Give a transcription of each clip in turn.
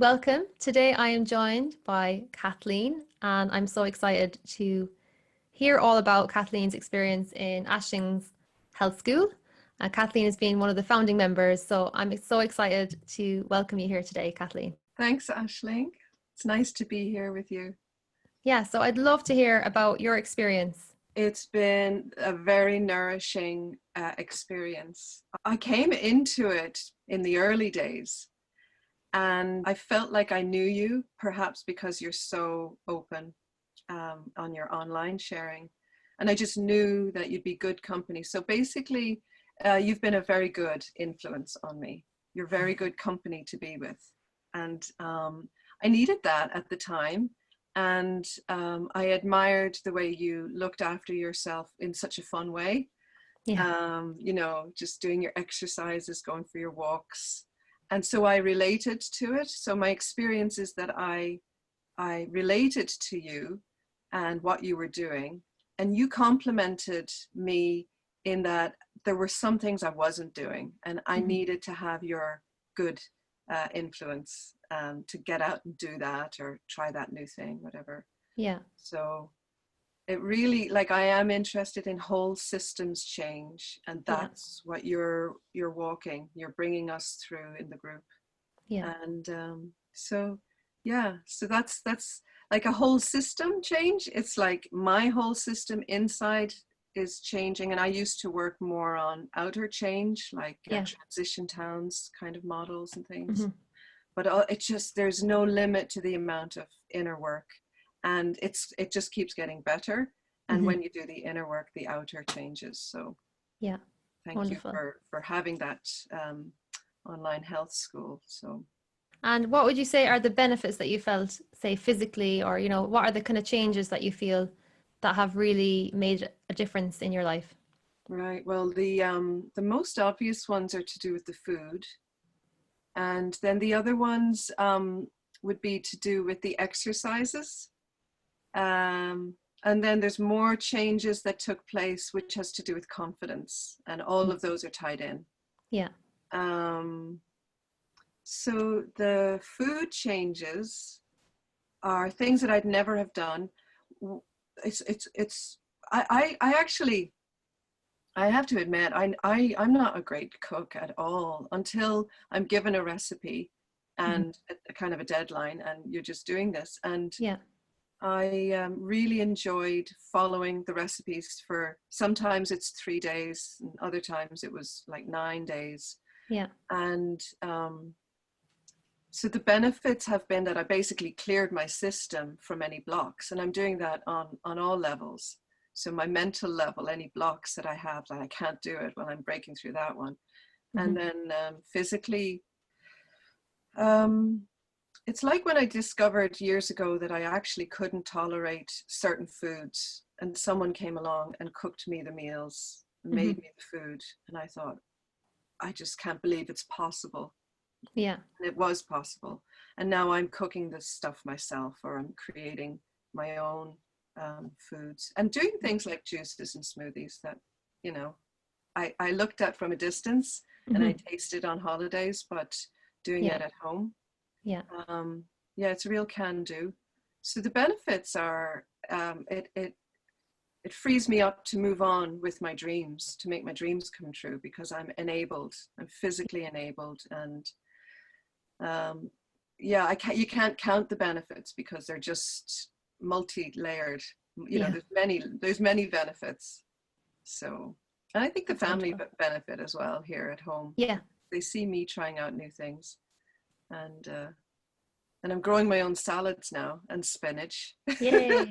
welcome. Today I am joined by Kathleen, and I'm so excited to hear all about Kathleen's experience in Ashling's Health School. Kathleen has been one of the founding members, so I'm so excited to welcome you here today, Kathleen. Thanks, Aisling. It's nice to be here with you. Yeah, so I'd love to hear about your experience. It's been a very nourishing experience. I came into it in the early days and I felt like I knew you, perhaps because you're so open on your online sharing. And I just knew that you'd be good company. So basically, you've been a very good influence on me. You're very good company to be with. And I needed that at the time. And I admired the way you looked after yourself in such a fun way. Yeah. Just doing your exercises, going for your walks. And so I related to it. So my experience is that I related to you and what you were doing. And you complimented me in that there were some things I wasn't doing. And I needed to have your good influence to get out and do that or try that new thing, whatever. Yeah. So it really, like, I am interested in whole systems change, and that's what you're you're bringing us through in the group. Yeah. And so that's like a whole system change. It's like my whole system inside is changing, and I used to work more on outer change, like transition towns kind of models and things. But it's just, there's no limit to the amount of inner work, and it just keeps getting better. And when you do the inner work, the outer changes. So yeah, thank wonderful. you for having that online health school. So, and what would you say are the benefits that you felt, say physically, or what are the kind of changes that you feel that have really made a difference in your life? Right. Well, the most obvious ones are to do with the food. And then the other ones would be to do with the exercises. And then there's more changes that took place, which has to do with confidence. And all of those are tied in. Yeah. So the food changes are things that I'd never have done. I actually, I have to admit, I'm not a great cook at all until I'm given a recipe and a kind of a deadline, and you're just doing this. And I really enjoyed following the recipes for, sometimes it's 3 days, and other times it was like 9 days. Yeah. And so the benefits have been that I basically cleared my system from any blocks, and I'm doing that on all levels. So my mental level, any blocks that I have, that I can't do it, well, I'm breaking through that one. And then physically, it's like when I discovered years ago that I actually couldn't tolerate certain foods, and someone came along and cooked me the meals, made me the food, and I thought, I just can't believe it's possible. Yeah. And it was possible. And now I'm cooking this stuff myself, or I'm creating my own foods and doing things like juices and smoothies that, I looked at from a distance and I tasted on holidays, but doing it at home. Yeah. It's a real can do. So the benefits are, it frees me up to move on with my dreams, to make my dreams come true, because I'm enabled, I'm physically enabled. And you can't count the benefits because they're just multi-layered. There's many benefits. So, and I think the family benefit as well here at home. Yeah. They see me trying out new things, and I'm growing my own salads now, and spinach. Yay.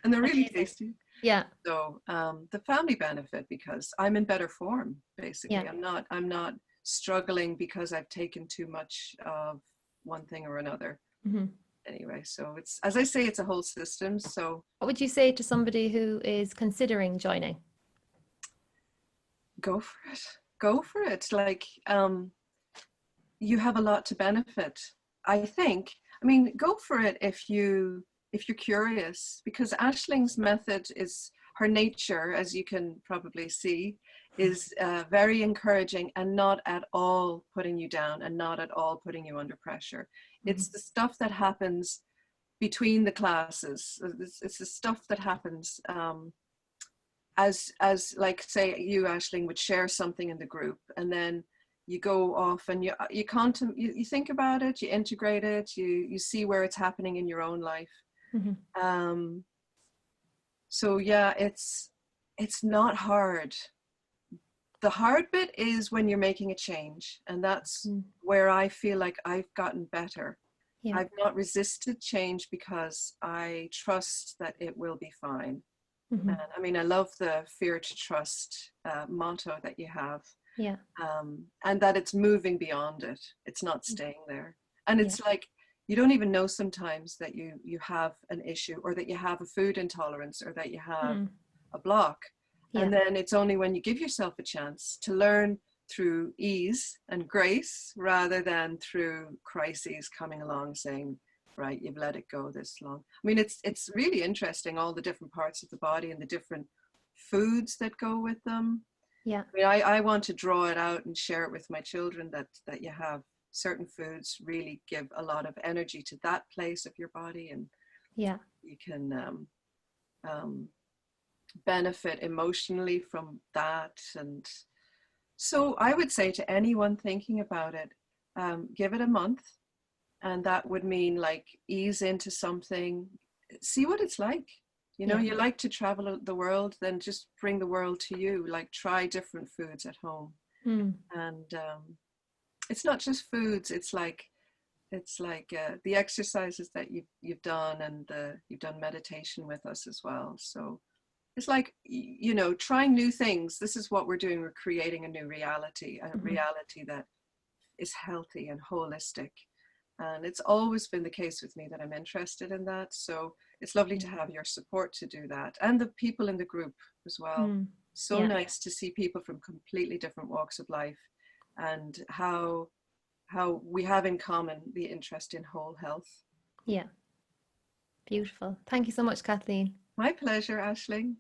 And they're really tasty. Yeah. So the family benefit, because I'm in better form, basically. Yeah. I'm not struggling because I've taken too much of one thing or another. Anyway, so it's, as I say, it's a whole system. So what would you say to somebody who is considering joining? Go for it. Like, you have a lot to benefit, I think. I mean, go for it if you're curious, because Ashling's method is, her nature, as you can probably see, is very encouraging and not at all putting you down and not at all putting you under pressure. It's the stuff that happens between the classes. It's the stuff that happens as like, say you, Aisling, would share something in the group, and then you go off and you think about it, you integrate it, you see where it's happening in your own life. So yeah, it's not hard. The hard bit is when you're making a change, and that's where I feel like I've gotten better. Yeah. I've not resisted change because I trust that it will be fine. And I mean, I love the fear to trust motto that you have. Yeah. And that it's moving beyond it. It's not staying there. And it's like, you don't even know sometimes that you have an issue, or that you have a food intolerance, or that you have a block. Yeah. And then it's only when you give yourself a chance to learn through ease and grace, rather than through crises coming along saying, right, you've let it go this long. I mean, it's really interesting, all the different parts of the body and the different foods that go with them. Yeah. I mean, I want to draw it out and share it with my children, that you have certain foods really give a lot of energy to that place of your body, and you can benefit emotionally from that. And so I would say to anyone thinking about it, give it a month, and that would mean like ease into something, see what it's like. You know, you like to travel the world, then just bring the world to you. Like, try different foods at home. And it's not just foods, it's like the exercises that you've done, and you've done meditation with us as well. So it's like, you know, trying new things. This is what we're doing. We're creating a new reality, a reality that is healthy and holistic. And it's always been the case with me that I'm interested in that. So it's lovely to have your support to do that, and the people in the group as well. So nice to see people from completely different walks of life, and how we have in common the interest in whole health. Yeah. Beautiful. Thank you so much, Kathleen. My pleasure, Aisling.